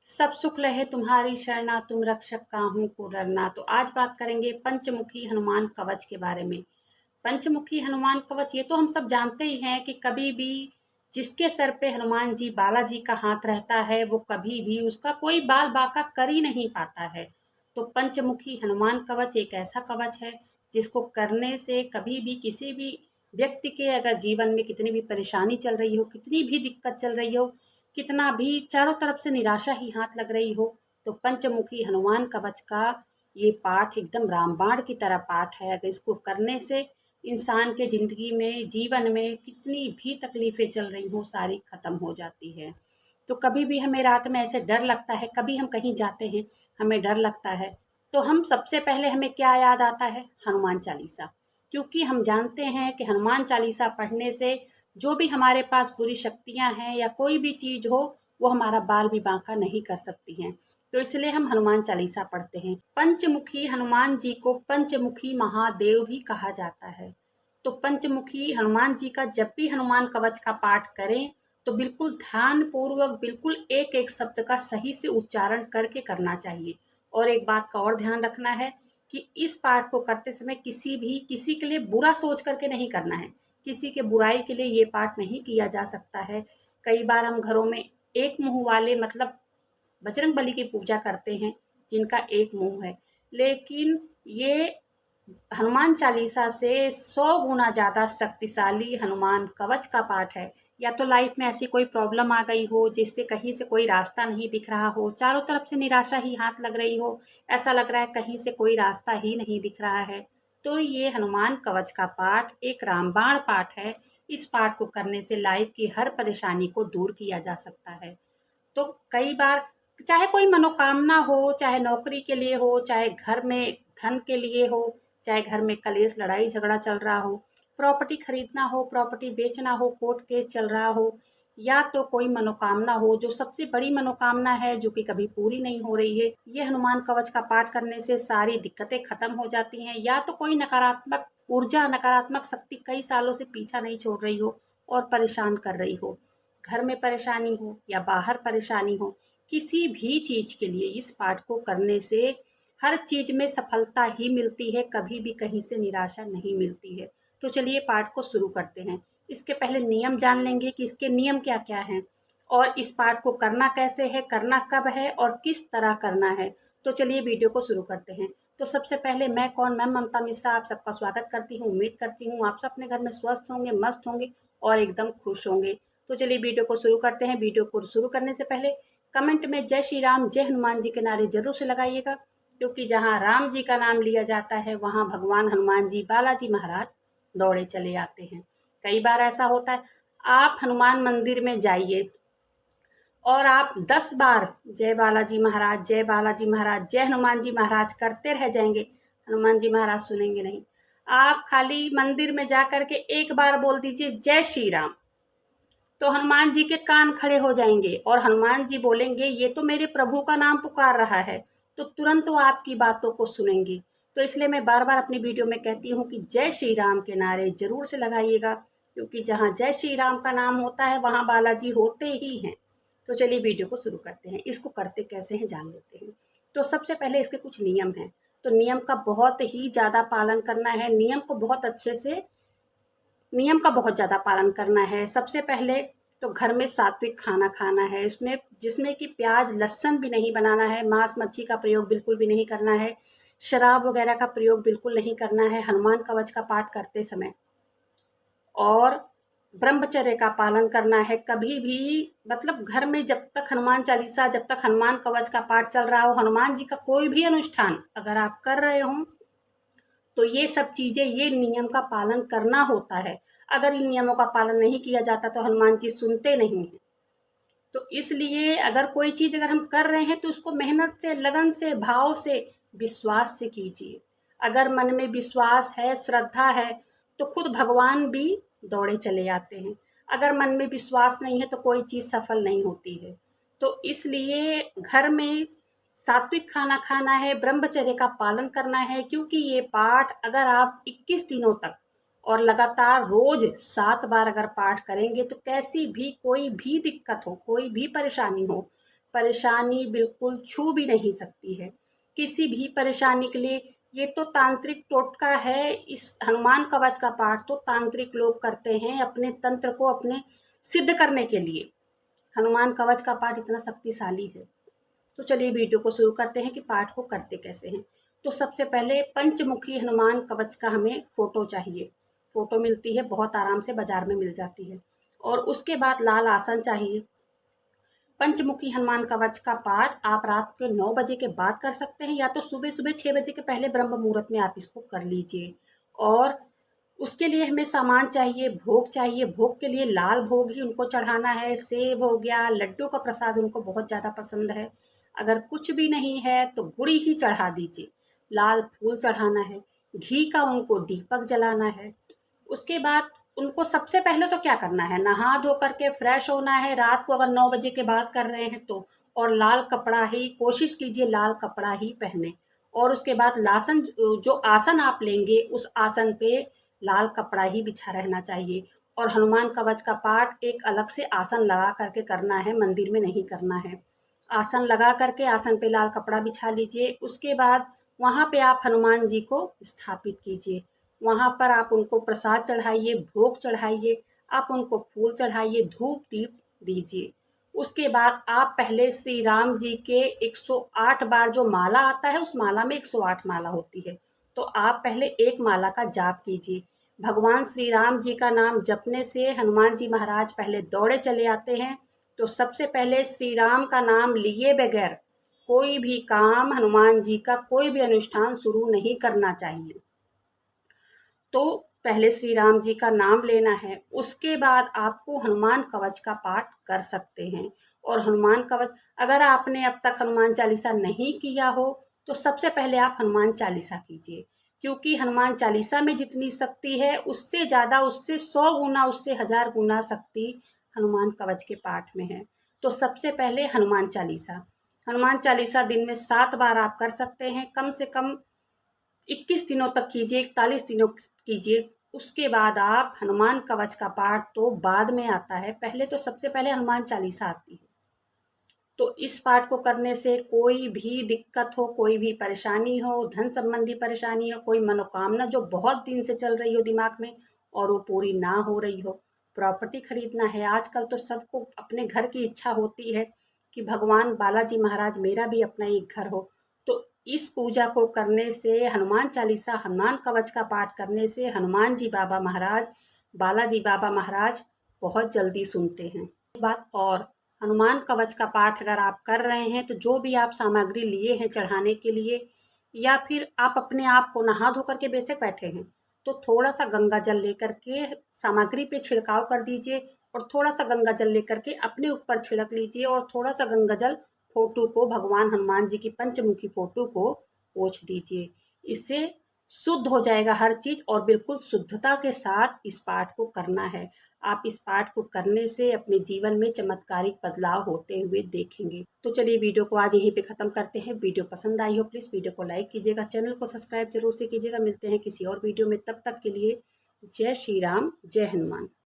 सब सुख लहे तुम्हारी शरणा, तुम रक्षक काहू को डरना। तो आज बात करेंगे पंचमुखी हनुमान कवच के बारे में। पंचमुखी हनुमान कवच ये तो हम सब जानते ही हैं कि कभी भी जिसके सर पे हनुमान जी बालाजी का हाथ रहता है वो कभी भी उसका कोई बाल बांका कर ही नहीं पाता है। तो पंचमुखी हनुमान कवच एक ऐसा कवच है जिसको करने से कभी भी किसी भी व्यक्ति के अगर जीवन में कितनी भी परेशानी चल रही हो, कितनी भी दिक्कत चल रही हो, कितना भी चारों तरफ से निराशा ही हाथ लग रही हो, तो पंचमुखी हनुमान कवच का ये पाठ एकदम रामबाण की तरह पाठ है। अगर इसको करने से इंसान के ज़िंदगी में, जीवन में कितनी भी तकलीफ़ें चल रही हों, सारी ख़त्म हो जाती है। तो कभी भी हमें रात में ऐसे डर लगता है, कभी हम कहीं जाते हैं, हमें डर लगता है, तो हम सबसे पहले हमें क्या याद आता है? हनुमान चालीसा। क्योंकि हम जानते हैं कि हनुमान चालीसा पढ़ने से जो भी हमारे पास बुरी शक्तियाँ हैं या कोई भी चीज़ हो, वो हमारा बाल भी बांका नहीं कर सकती हैं। तो इसलिए हम हनुमान चालीसा पढ़ते हैं। पंचमुखी हनुमान जी को पंचमुखी महादेव भी कहा जाता है। तो पंचमुखी हनुमान जी का जब भी हनुमान कवच का पाठ करें, तो बिल्कुल ध्यान पूर्वक, बिल्कुल एक एक शब्द का सही से उच्चारण करके करना चाहिए। और एक बात का और ध्यान रखना है कि इस पाठ को करते समय किसी के लिए बुरा सोच करके नहीं करना है। किसी के बुराई के लिए ये पाठ नहीं किया जा सकता है। कई बार हम घरों में एक मुंह वाले मतलब बजरंग बली की पूजा करते हैं जिनका एक मुंह है, लेकिन ये हनुमान चालीसा से 100 गुना ज़्यादा शक्तिशाली हनुमान कवच का पाठ है। या तो लाइफ में ऐसी कोई प्रॉब्लम आ गई हो जिससे कहीं से कोई रास्ता नहीं दिख रहा हो, चारों तरफ से निराशा ही हाथ लग रही हो, ऐसा लग रहा है कहीं से कोई रास्ता ही नहीं दिख रहा है, तो ये हनुमान कवच का पाठ एक रामबाण पाठ है। इस पाठ को करने से लाइफ की हर परेशानी को दूर किया जा सकता है। तो कई बार चाहे कोई मनोकामना हो, चाहे नौकरी के लिए हो, चाहे घर में धन के लिए हो, चाहे घर में कलेश लड़ाई झगड़ा चल रहा हो, प्रॉपर्टी खरीदना हो, प्रॉपर्टी बेचना हो, कोर्ट केस चल रहा हो, या तो कोई मनोकामना हो जो सबसे बड़ी मनोकामना है जो कि कभी पूरी नहीं हो रही है, ये हनुमान कवच का पाठ करने से सारी दिक्कतें खत्म हो जाती हैं। या तो कोई नकारात्मक ऊर्जा, नकारात्मक शक्ति कई सालों से पीछा नहीं छोड़ रही हो और परेशान कर रही हो, घर में परेशानी हो या बाहर परेशानी हो, किसी भी चीज़ के लिए इस पाठ को करने से हर चीज़ में सफलता ही मिलती है, कभी भी कहीं से निराशा नहीं मिलती है। तो चलिए पाठ को शुरू करते हैं। इसके पहले नियम जान लेंगे कि इसके नियम क्या-क्या हैं और इस पाठ को करना कैसे है, करना कब है और किस तरह करना है। तो चलिए वीडियो को शुरू करते हैं। तो सबसे पहले मैं ममता मिश्रा आप सबका स्वागत करती हूँ। उम्मीद करती हूँ आप सब अपने घर में स्वस्थ होंगे, मस्त होंगे और एकदम खुश होंगे। तो चलिए वीडियो को शुरू करते हैं। वीडियो को शुरू करने से पहले कमेंट में जय श्री राम, जय हनुमान जी के नारे जरूर से लगाइएगा, क्योंकि जहाँ राम जी का नाम लिया जाता है वहाँ भगवान हनुमान जी, बालाजी महाराज दौड़े चले आते हैं। कई बार ऐसा होता है, आप हनुमान मंदिर में जाइए और आप 10 बार जय बालाजी महाराज, जय बालाजी महाराज, जय हनुमान जी महाराज करते रह जाएंगे, हनुमान जी महाराज सुनेंगे नहीं। आप खाली मंदिर में जा कर के एक बार बोल दीजिए जय श्री राम, तो हनुमान जी के कान खड़े हो जाएंगे और हनुमान जी बोलेंगे ये तो मेरे प्रभु का नाम पुकार रहा है, तो तुरंत वो आपकी बातों को सुनेंगे। तो इसलिए मैं बार बार अपनी वीडियो में कहती हूँ कि जय श्री राम के नारे जरूर से लगाइएगा, क्योंकि जहाँ जय श्री राम का नाम होता है वहाँ बालाजी होते ही हैं। तो चलिए वीडियो को शुरू करते हैं। इसको करते कैसे हैं जान लेते हैं। तो सबसे पहले इसके कुछ नियम हैं। तो नियम का बहुत ही ज़्यादा पालन करना है, नियम का बहुत ज़्यादा पालन करना है। सबसे पहले तो घर में सात्विक खाना खाना है, इसमें जिसमें कि प्याज लहसुन भी नहीं बनाना है, मांस मच्छी का प्रयोग बिल्कुल भी नहीं करना है, शराब वगैरह का प्रयोग बिल्कुल नहीं करना है हनुमान कवच का पाठ करते समय। और ब्रह्मचर्य का पालन करना है। कभी भी मतलब घर में जब तक हनुमान चालीसा, जब तक हनुमान कवच का पाठ चल रहा हो, हनुमान जी का कोई भी अनुष्ठान अगर आप कर रहे हो, तो ये सब चीज़ें, ये नियम का पालन करना होता है। अगर इन नियमों का पालन नहीं किया जाता तो हनुमान जी सुनते नहीं हैं। तो इसलिए अगर कोई चीज़ अगर हम कर रहे हैं तो उसको मेहनत से, लगन से, भाव से, विश्वास से कीजिए। अगर मन में विश्वास है, श्रद्धा है, तो खुद भगवान भी दौड़े चले आते हैं। अगर मन में विश्वास नहीं है तो कोई चीज़ सफल नहीं होती है। तो इसलिए घर में सात्विक खाना खाना है, ब्रह्मचर्य का पालन करना है, क्योंकि ये पाठ अगर आप 21 दिनों तक और लगातार रोज 7 बार अगर पाठ करेंगे तो कैसी भी कोई भी दिक्कत हो, कोई भी परेशानी हो, परेशानी बिल्कुल छू भी नहीं सकती है। किसी भी परेशानी के लिए ये तो तांत्रिक टोटका है। इस हनुमान कवच का पाठ तो तांत्रिक लोग करते हैं अपने तंत्र को अपने सिद्ध करने के लिए। हनुमान कवच का पाठ इतना शक्तिशाली है। तो चलिए वीडियो को शुरू करते हैं कि पाठ को करते कैसे हैं। तो सबसे पहले पंचमुखी हनुमान कवच का हमें फोटो चाहिए। फोटो मिलती है बहुत आराम से, बाजार में मिल जाती है। और उसके बाद लाल आसन चाहिए। पंचमुखी हनुमान कवच का पाठ आप रात के 9 बजे के बाद कर सकते हैं, या तो सुबह सुबह 6 बजे के पहले ब्रह्म मुहूर्त में आप इसको कर लीजिए। और उसके लिए हमें सामान चाहिए, भोग चाहिए। भोग के लिए लाल भोग ही उनको चढ़ाना है। सेब हो गया, लड्डू का प्रसाद उनको बहुत ज़्यादा पसंद है। अगर कुछ भी नहीं है तो गुड़ी ही चढ़ा दीजिए। लाल फूल चढ़ाना है। घी का उनको दीपक जलाना है। उसके बाद उनको सबसे पहले तो क्या करना है, नहा धो करके फ्रेश होना है। रात को अगर 9 बजे के बाद कर रहे हैं तो, और लाल कपड़ा ही कोशिश कीजिए, लाल कपड़ा ही पहने। और उसके बाद लासन, जो आसन आप लेंगे उस आसन पे लाल कपड़ा ही बिछा रहना चाहिए। और हनुमान कवच का पाठ एक अलग से आसन लगा करके करना है, मंदिर में नहीं करना है। आसन लगा करके आसन पे लाल कपड़ा बिछा लीजिए। उसके बाद वहाँ पे आप हनुमान जी को स्थापित कीजिए। वहाँ पर आप उनको प्रसाद चढ़ाइए, भोग चढ़ाइए, आप उनको फूल चढ़ाइए, धूप दीप दीजिए। उसके बाद आप पहले श्री राम जी के 108 बार जो माला आता है, उस माला में 108 माला होती है, तो आप पहले एक माला का जाप कीजिए। भगवान श्री राम जी का नाम जपने से हनुमान जी महाराज पहले दौड़े चले आते हैं। तो सबसे पहले श्री राम का नाम लिए बगैर कोई भी काम, हनुमान जी का कोई भी अनुष्ठान शुरू नहीं करना चाहिए। तो पहले श्री राम जी का नाम लेना है। उसके बाद आपको हनुमान कवच का पाठ कर सकते हैं। और हनुमान कवच, अगर आपने अब तक हनुमान चालीसा नहीं किया हो तो सबसे पहले आप हनुमान चालीसा कीजिए। क्योंकि हनुमान चालीसा में जितनी शक्ति है उससे ज़्यादा, उससे 100 गुना, उससे 1000 गुना शक्ति हनुमान कवच के पाठ में है। तो सबसे पहले हनुमान चालीसा, हनुमान चालीसा दिन में 7 बार आप कर सकते हैं। कम से कम 21 दिनों तक कीजिए, 41 दिनों कीजिए। उसके बाद आप हनुमान कवच का पाठ तो बाद में आता है, पहले तो सबसे पहले हनुमान चालीसा आती है। तो इस पाठ को करने से कोई भी दिक्कत हो, कोई भी परेशानी हो, धन संबंधी परेशानी हो, कोई मनोकामना जो बहुत दिन से चल रही हो दिमाग में और वो पूरी ना हो रही हो, प्रॉपर्टी खरीदना है, आजकल तो सबको अपने घर की इच्छा होती है कि भगवान बालाजी महाराज मेरा भी अपना एक घर हो। तो इस पूजा को करने से, हनुमान चालीसा, हनुमान कवच का पाठ करने से हनुमान जी बाबा महाराज, बालाजी बाबा महाराज बहुत जल्दी सुनते हैं। एक बात और, हनुमान कवच का पाठ अगर आप कर रहे हैं तो जो भी आप सामग्री लिए हैं चढ़ाने के लिए, या फिर आप अपने आप को नहा धो करके बेशक बैठे हैं, तो थोड़ा सा गंगा जल लेकर के सामग्री पे छिड़काव कर दीजिए। और थोड़ा सा गंगा जल लेकर के अपने ऊपर छिड़क लीजिए। और थोड़ा सा गंगा जल फोटो को, भगवान हनुमान जी की पंचमुखी फोटो को पोंछ दीजिए। इससे शुद्ध हो जाएगा हर चीज, और बिल्कुल शुद्धता के साथ इस पाठ को करना है। आप इस पाठ को करने से अपने जीवन में चमत्कारिक बदलाव होते हुए देखेंगे। तो चलिए वीडियो को आज यहीं पे खत्म करते हैं। वीडियो पसंद आई हो प्लीज वीडियो को लाइक कीजिएगा, चैनल को सब्सक्राइब जरूर से कीजिएगा। मिलते हैं किसी और वीडियो में, तब तक के लिए जय श्री राम, जय हनुमान।